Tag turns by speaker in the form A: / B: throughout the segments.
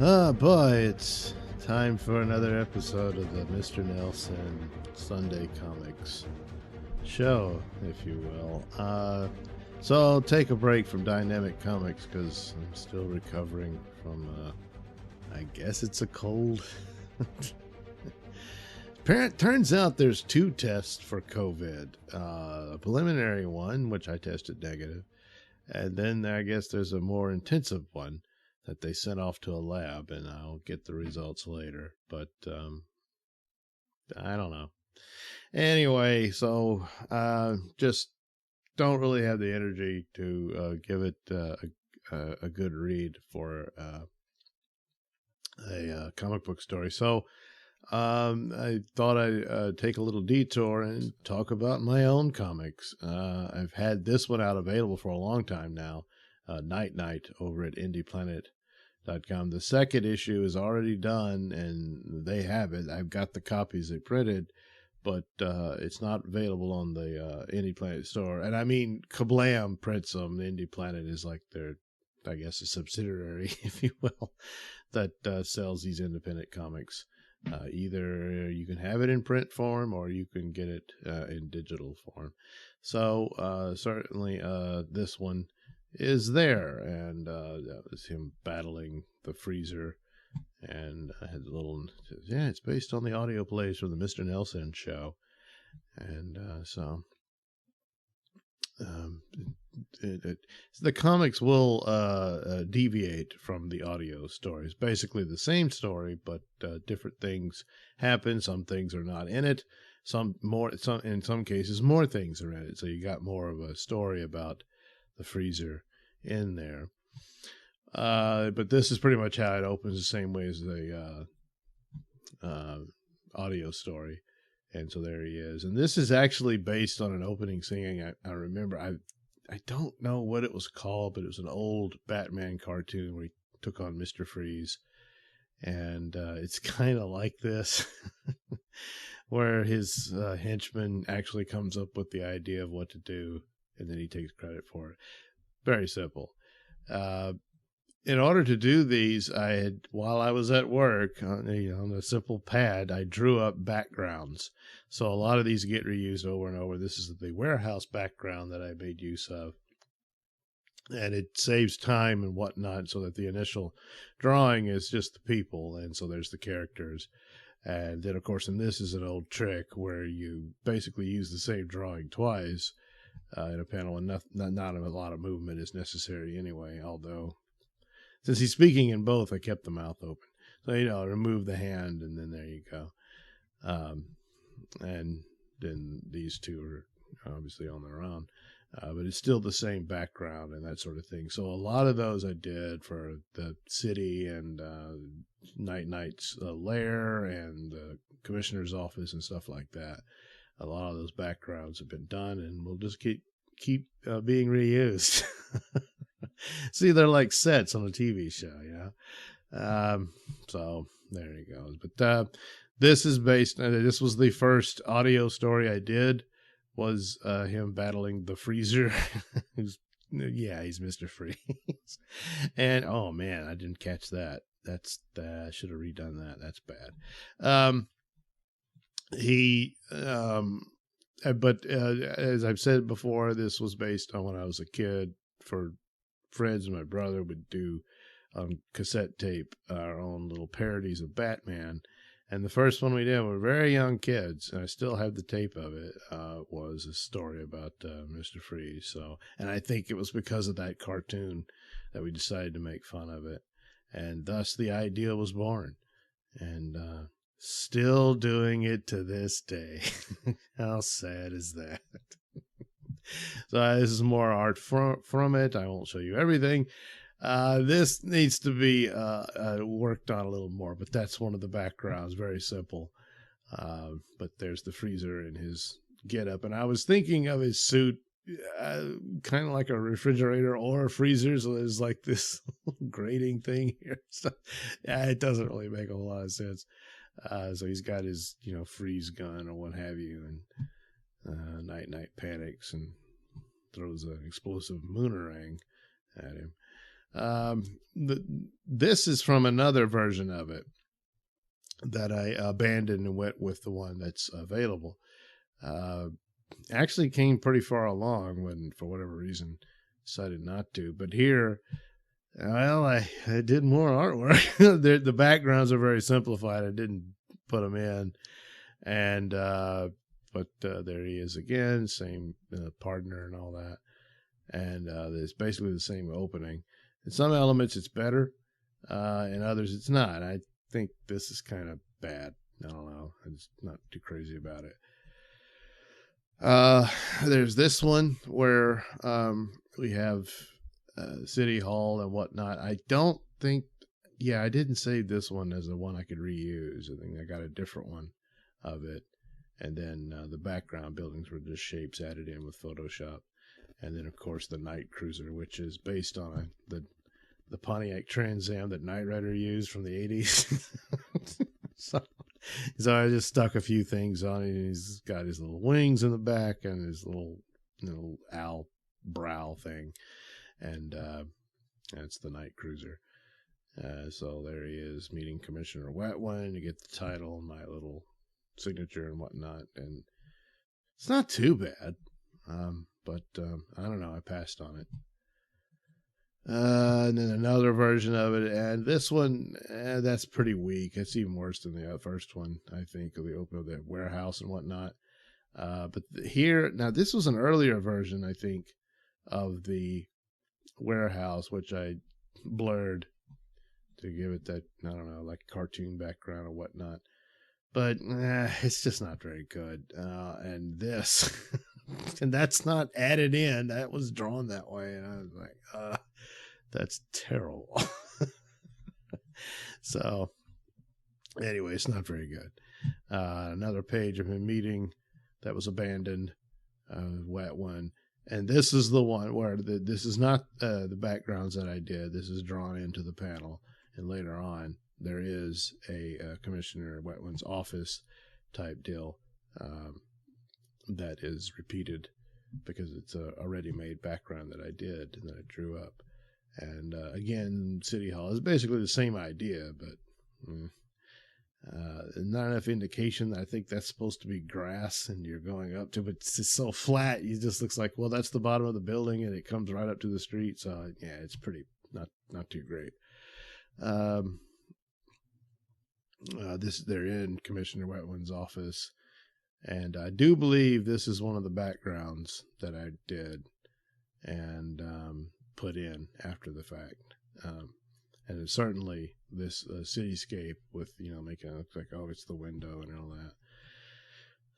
A: Oh boy, it's time for another episode of the Mr. Nailsin Sunday Comics show, if you will. So I'll take a break from Dynamic Comics because I'm still recovering from, I guess it's a cold. Turns out there's two tests for COVID. A preliminary one, which I tested negative, and then I guess there's a more intensive one that they sent off to a lab, and I'll get the results later. But I don't know. Anyway, so just don't really have the energy to give it a good read for a comic book story. So I thought I'd take a little detour and talk about my own comics. I've had this one out available for a long time now. Night Night over at indieplanet.com. The second issue is already done and they have it. I've got the copies they printed, but it's not available on the Indie Planet store. And I mean, Kablam prints them. The Indie Planet is like their, I guess, a subsidiary, if you will, that sells these independent comics. Either you can have it in print form or you can get it in digital form. So certainly this one is there, and that was him battling the freezer, and I had a little, yeah, it's based on the audio plays from the Mr. Nailsin Show, and so the comics will deviate from the audio stories. Basically the same story, but different things happen. Some things are not in it. Some in some cases more things are in it. So you got more of a story about the freezer in there. But this is pretty much how it opens, the same way as the audio story. And so there he is. And this is actually based on an opening scene. I remember, I don't know what it was called, but it was an old Batman cartoon where he took on Mr. Freeze. And it's kind of like this, where his henchman actually comes up with the idea of what to do, and then he takes credit for it. Very simple. In order to do these, while I was at work on a simple pad, I drew up backgrounds. So a lot of these get reused over and over. This is the warehouse background that I made use of. And it saves time and whatnot, so that the initial drawing is just the people, and so there's the characters. And then, of course, in this is an old trick where you basically use the same drawing twice in a panel, and not a lot of movement is necessary anyway, although since he's speaking in both, I kept the mouth open. So, remove the hand, and then there you go. And then these two are obviously on their own. But it's still the same background and that sort of thing. So a lot of those I did for the city and Night's lair and the commissioner's office and stuff like that. A lot of those backgrounds have been done, and we'll just keep being reused. See, they're like sets on a TV show, so there you go. But this is based. This was the first audio story I did. Was him battling the freezer. He's Mr. Freeze. And oh man, I didn't catch that. I should have redone that. That's bad. But as I've said before, this was based on when I was a kid. For friends, my brother would do on cassette tape our own little parodies of Batman. And the first one we did, we were very young kids, and I still have the tape of it, was a story about Mr. Freeze. So, and I think it was because of that cartoon that we decided to make fun of it. And thus the idea was born. And still doing it to this day. How sad is that? So this is more art from it. I won't show you everything. This needs to be worked on a little more, but that's one of the backgrounds. Very simple. But there's the freezer in his getup, and I was thinking of his suit kind of like a refrigerator or a freezer. So there's like this grating thing here. So, yeah, it doesn't really make a lot of sense. So he's got his, freeze gun or what have you, and Night panics and throws an explosive moonerang at him. This is from another version of it that I abandoned and went with the one that's available. Actually came pretty far along when, for whatever reason, decided not to. But here, well, I did more artwork. The backgrounds are very simplified. I didn't put them in. And, but there he is again, same partner and all that. And it's basically the same opening. In some elements, it's better. In others, it's not. I think this is kind of bad. I don't know. I'm just not too crazy about it. There's this one where we have City Hall and whatnot. I don't think, I didn't save this one as the one I could reuse. I think I got a different one of it. And then the background buildings were just shapes added in with Photoshop. And then, of course, the Night Cruiser, which is based on the Pontiac Trans Am that Knight Rider used from the 80s. So I just stuck a few things on it. He's got his little wings in the back and his little owl brow thing. And that's the Night Cruiser. So there he is, meeting Commissioner Wetwind. You get the title, my little signature and whatnot. And it's not too bad. But I don't know. I passed on it. And then another version of it, and this one, that's pretty weak. It's even worse than the first one, I think, of the open of the warehouse and whatnot. But here, now this was an earlier version, I think, of the warehouse, which I blurred to give it that, I don't know, like cartoon background or whatnot. But it's just not very good. And this, and that's not added in. That was drawn that way. And I was like, that's terrible. So, anyway, it's not very good. Another page of him meeting that was abandoned, wet one. And this is the one where this is not the backgrounds that I did. This is drawn into the panel. And later on, there is a Commissioner Wetwind's office type deal that is repeated because it's a ready-made background that I did and that I drew up. And again, City Hall is basically the same idea, but not enough indication that I think that's supposed to be grass and you're going up to, but it's just so flat. It just looks like, well, that's the bottom of the building and it comes right up to the street. So yeah, it's pretty not too great. They're in Commissioner Wetwind's office, and I do believe this is one of the backgrounds that I did and put in after the fact. And it's certainly this cityscape with, making it look like, oh, it's the window and all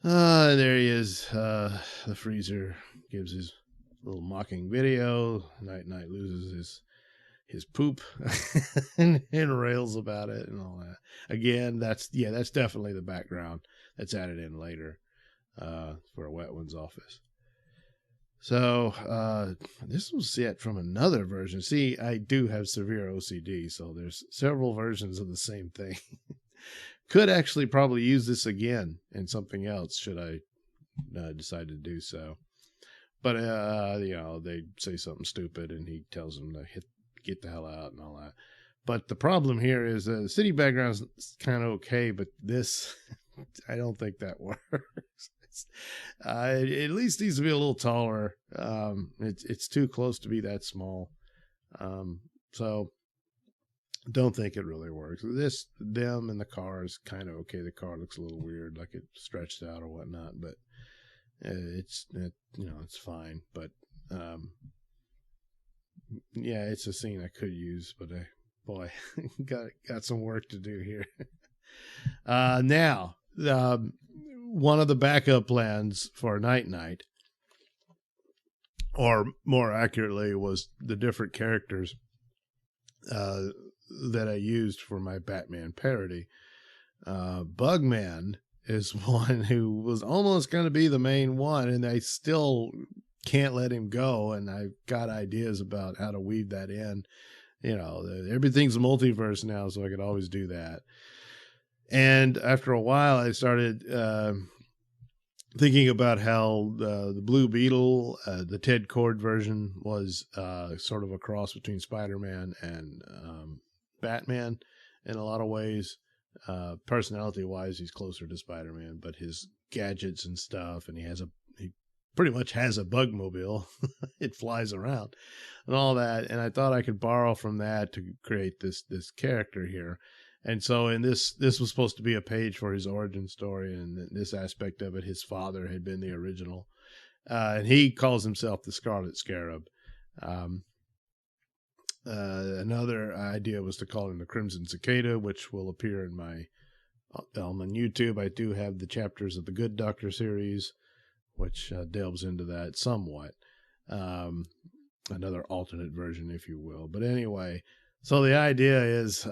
A: that. There he is. The freezer gives his little mocking video. Night loses his poop and rails about it and all that. Again, that's definitely the background that's added in later for Wetwind's office. So this was it from another version. See, I do have severe OCD, so there's several versions of the same thing. Could actually probably use this again in something else should I decide to do so. But they say something stupid and he tells them to get the hell out and all that. But the problem here is the city background is kind of okay, but this, I don't think that works. It at least needs to be a little taller. It's too close to be that small. So don't think it really works. Them and the car is kind of okay. The car looks a little weird, like it stretched out or whatnot, but it's fine. But yeah, it's a scene I could use, but boy, got some work to do here. Now, one of the backup plans for Night, or more accurately, was the different characters that I used for my Batman parody. Bugman is one who was almost going to be the main one, and I still can't let him go, and I've got ideas about how to weave that in. Everything's a multiverse now, so I could always do that. And after a while, I started thinking about how the Blue Beetle, the Ted Kord version, was sort of a cross between Spider-Man and Batman in a lot of ways. Personality-wise, he's closer to Spider-Man, but his gadgets and stuff, and he pretty much has a bugmobile. It flies around and all that. And I thought I could borrow from that to create this character here. And so in this was supposed to be a page for his origin story, and this aspect of it, his father had been the original. And he calls himself the Scarlet Scarab. Another idea was to call him the Crimson Cicada, which will appear in my on YouTube. I do have the chapters of the Good Doctor series, which delves into that somewhat. Another alternate version, if you will. But anyway, so the idea is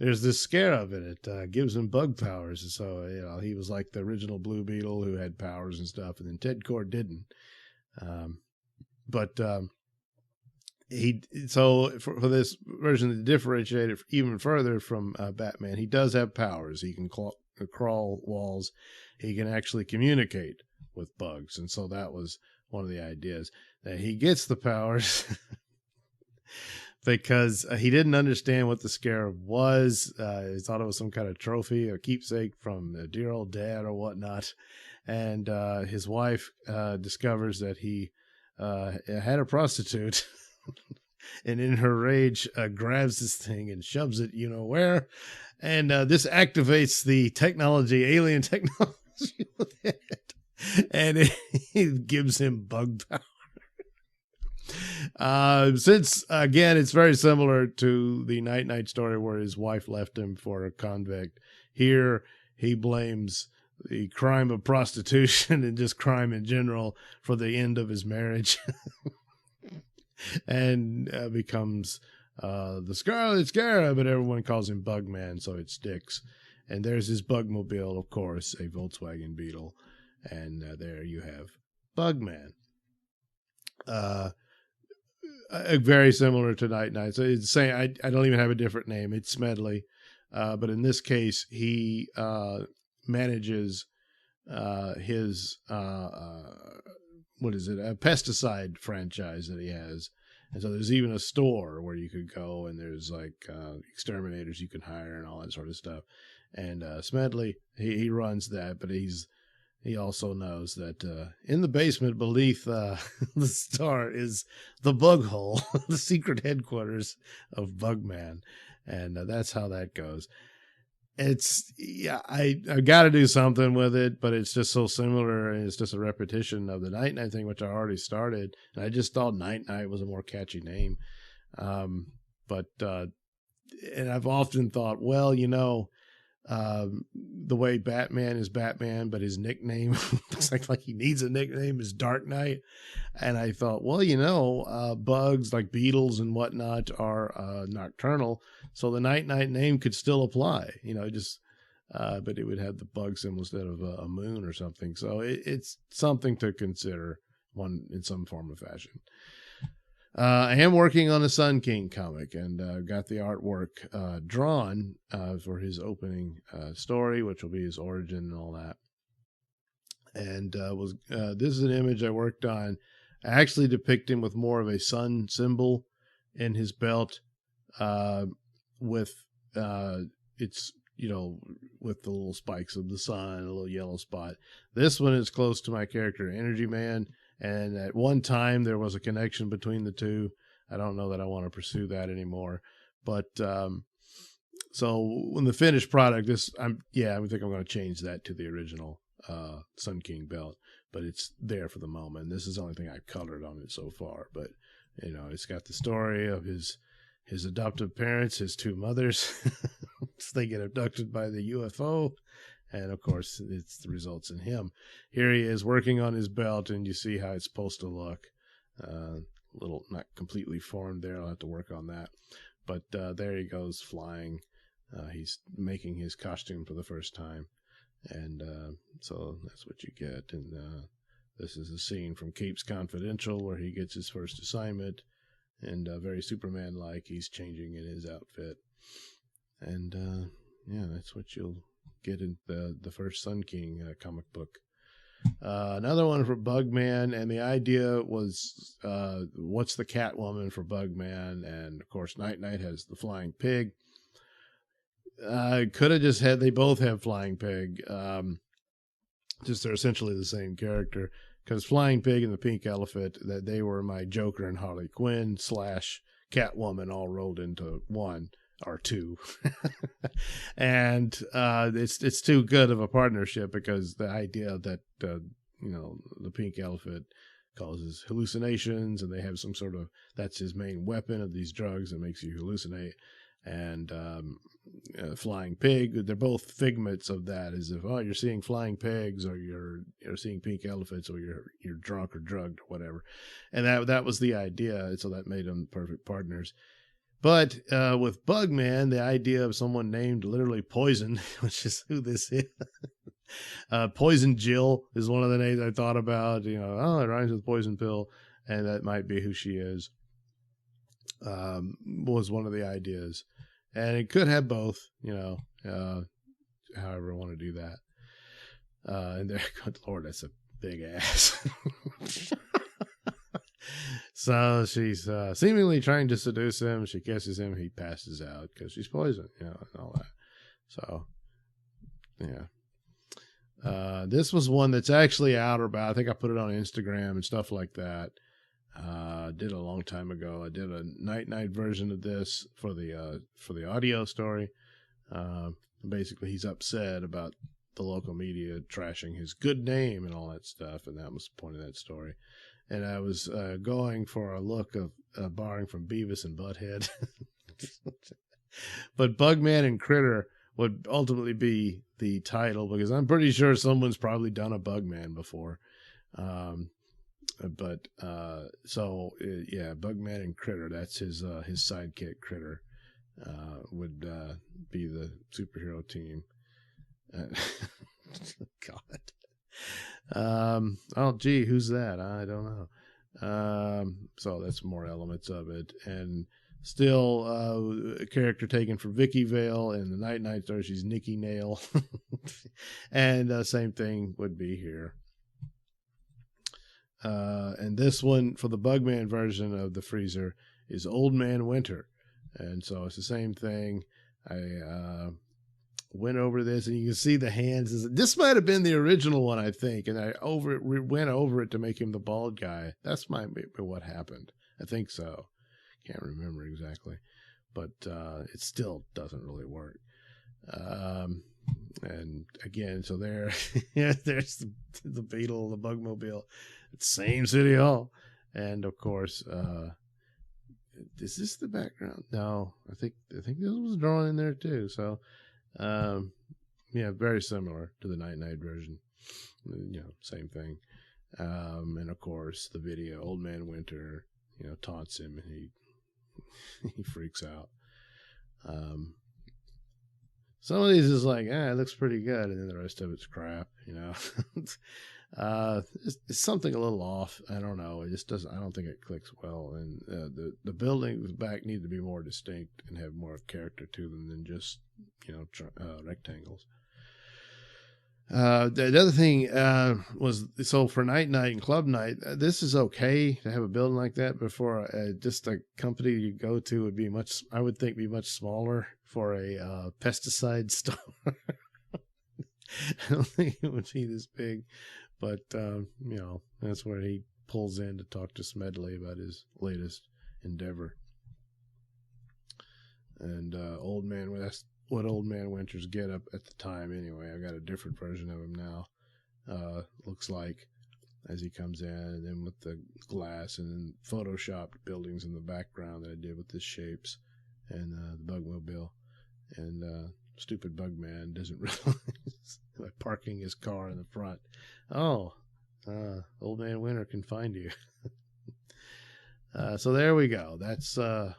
A: there's this scarab in it, gives him bug powers. So, you know, he was like the original Blue Beetle who had powers and stuff, and then Ted Kord didn't. For this version to differentiate it even further from Batman, he does have powers. He can crawl walls. He can actually communicate with bugs. And so that was one of the ideas, that he gets the powers because he didn't understand what the scarab was. He thought it was some kind of trophy, a keepsake from a dear old dad or whatnot. And his wife discovers that he had a prostitute and in her rage grabs this thing and shoves it you know where. And this activates the technology, alien technology with it. And it gives him bug power. Since, again, it's very similar to the Night story where his wife left him for a convict. Here, he blames the crime of prostitution and just crime in general for the end of his marriage. And becomes the Scarlet Scarab, but everyone calls him Bugman, so it sticks. And there's his Bugmobile, of course, a Volkswagen Beetle. And there you have Bugman. Very similar to Night. So it's saying I don't even have a different name. It's Smedley. But in this case, he manages his a pesticide franchise that he has. And so there's even a store where you could go, and there's like exterminators you can hire and all that sort of stuff. And Smedley, he runs that, but he also knows that in the basement beneath the store is the bug hole, the secret headquarters of Bugman. And that's how that goes. I got to do something with it, but it's just so similar, and it's just a repetition of the Night thing, which I already started. And I just thought Night was a more catchy name. And I've often thought, well, you know, the way Batman is Batman, but his nickname looks like he needs a nickname, is Dark Knight. And I thought, well, you know, bugs like beetles and whatnot are nocturnal, so the Night name could still apply, you know, just but it would have the bug symbol instead of a moon or something. So it's something to consider one in some form of fashion. I am working on a Sun King comic, and got the artwork drawn for his opening story, which will be his origin and all that. And this is an image I worked on. I actually depict him with more of a sun symbol in his belt, with it's, you know, with the little spikes of the sun, a little yellow spot. This one is close to my character Energy Man. And at one time, there was a connection between the two. I don't know that I want to pursue that anymore. But so when the finished product, I think I'm going to change that to the original Sun King belt. But it's there for the moment. This is the only thing I've colored on it so far. But, you know, it's got the story of his adoptive parents, his two mothers. They get abducted by the UFO. And, of course, it results in him. Here he is working on his belt, and you see how it's supposed to look. Little, not completely formed there. I'll have to work on that. But there he goes flying. He's making his costume for the first time. And so that's what you get. And this is a scene from Capes Confidential where he gets his first assignment. And very Superman-like, he's changing in his outfit. And, yeah, that's what you'll get in the first Sun King comic book Another one for Bugman, and the idea was, what's the Catwoman for Bugman? And of course, Night Knight has the Flying Pig. Could have just had, they both have Flying Pig. Just they're essentially the same character, because Flying Pig and the Pink Elephant, that they were my Joker and Harley Quinn / Catwoman all rolled into one or two. And it's too good of a partnership, because the idea that the Pink Elephant causes hallucinations, and they have some sort of, that's his main weapon of these drugs that makes you hallucinate. And Flying Pig, they're both figments of that, as if, oh, you're seeing flying pigs, or you're seeing pink elephants, or you're drunk or drugged or whatever. And that was the idea, so that made them perfect partners. But with Bugman, the idea of someone named literally Poison, which is who this is. Poison Jill is one of the names I thought about. It rhymes with poison pill, and that might be who she is. Was one of the ideas. And it could have both, however I want to do that. And there, good Lord, that's a big ass. So she's seemingly trying to seduce him. She kisses him. He passes out because she's poisoned, and all that. So, yeah. This was one that's actually out or about. I think I put it on Instagram and stuff like that. Did a long time ago. I did a night version of this for the audio story. Basically, he's upset about the local media trashing his good name and all that stuff, and that was the point of that story. And I was going for a look of borrowing from Beavis and Butthead. But Bugman and Critter would ultimately be the title, because I'm pretty sure someone's probably done a Bugman before. Bugman and Critter, that's his sidekick Critter, would be the superhero team. God. Who's that? I don't know. So that's more elements of it. And still a character taken from Vicky Vale, and the Night Story, she's Nikki Nail. And same thing would be here. And this one for the Bugman version of the Freezer is Old Man Winter. And so it's the same thing. I went over this, and you can see the hands. This might have been the original one, I think. And I went over it to make him the bald guy. That's might be what happened. I think so. Can't remember exactly. But it still doesn't really work. And again, so there's the Beetle, the Bugmobile. Same City Hall. And of course, is this the background? No, I think this was drawn in there too. So, very similar to the Night version. Same thing. And of course, the video, Old Man Winter, taunts him, and he freaks out. Some of these is like, it looks pretty good, and then the rest of it's crap, It's something a little off. I don't know. It just doesn't. I don't think it clicks well. And the buildings back need to be more distinct and have more character to them than just rectangles. The other thing was, so for Night and Club Night, this is okay to have a building like that, but for just a company you go to would be I would think be much smaller for a pesticide store. I don't think it would be this big. But, that's where he pulls in to talk to Smedley about his latest endeavor. And that's what Old Man Winter's get up at the time anyway. I've got a different version of him now. Looks like, as he comes in, and then with the glass and then photoshopped buildings in the background that I did with the shapes, and the Bugmobile. And stupid Bugman doesn't realize by parking his car in the front. Old Man Winter can find you. So there we go. That's some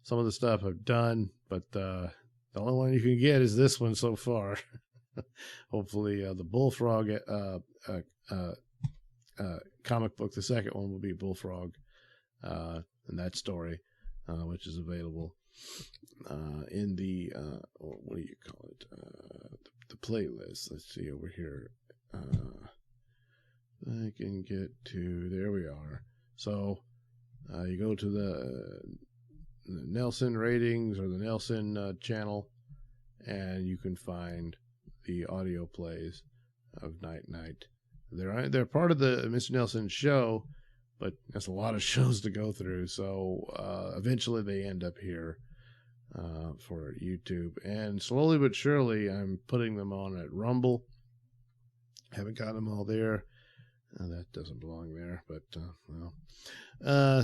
A: of the stuff I've done, but the only one you can get is this one so far. Hopefully the Bullfrog comic book, the second one will be Bullfrog, and that story, which is available in the what do you call it, the playlist. Let's see over here. I can get to, there we are. So you go to the Nailsin ratings or the Nailsin channel, and you can find the audio plays of Night Night. They're part of the Mr. Nailsin Show, but that's a lot of shows to go through. So eventually they end up here for YouTube, and slowly but surely I'm putting them on at Rumble. Haven't got them all there. That doesn't belong there, but well.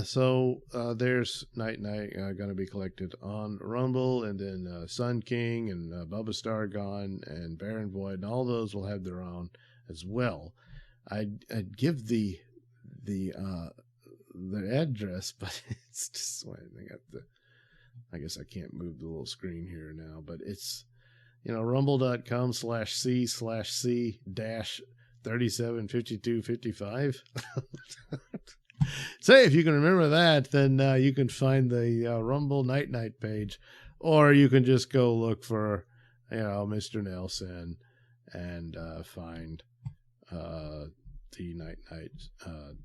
A: So there's Night Night going to be collected on Rumble, and then Sun King and Bubba Stargone and Baron Void, and all those will have their own as well. I'd give the address, but it's just I guess I can't move the little screen here now, but it's rumble.com/c/c-375255. Say, if you can remember that, then you can find the Rumble Night Night page, or you can just go look for Mr. Nailsin and find the Night Night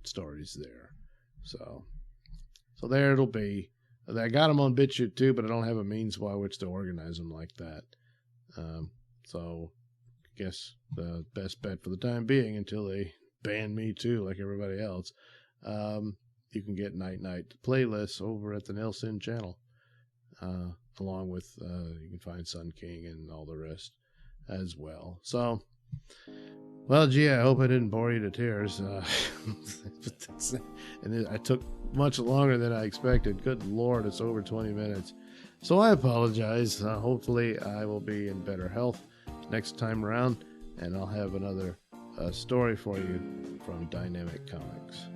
A: stories there. So there it'll be. I got them on BitChute too, but I don't have a means by which to organize them like that. So I guess the best bet for the time being, until they ban me too, like everybody else, you can get Night Night playlists over at the Nailsin channel, along with you can find Sun King and all the rest as well. So, well, gee, I hope I didn't bore you to tears. And I took much longer than I expected. Good Lord, it's over 20 minutes. So I apologize. Hopefully I will be in better health next time around, and I'll have another story for you from Dynamic Comics.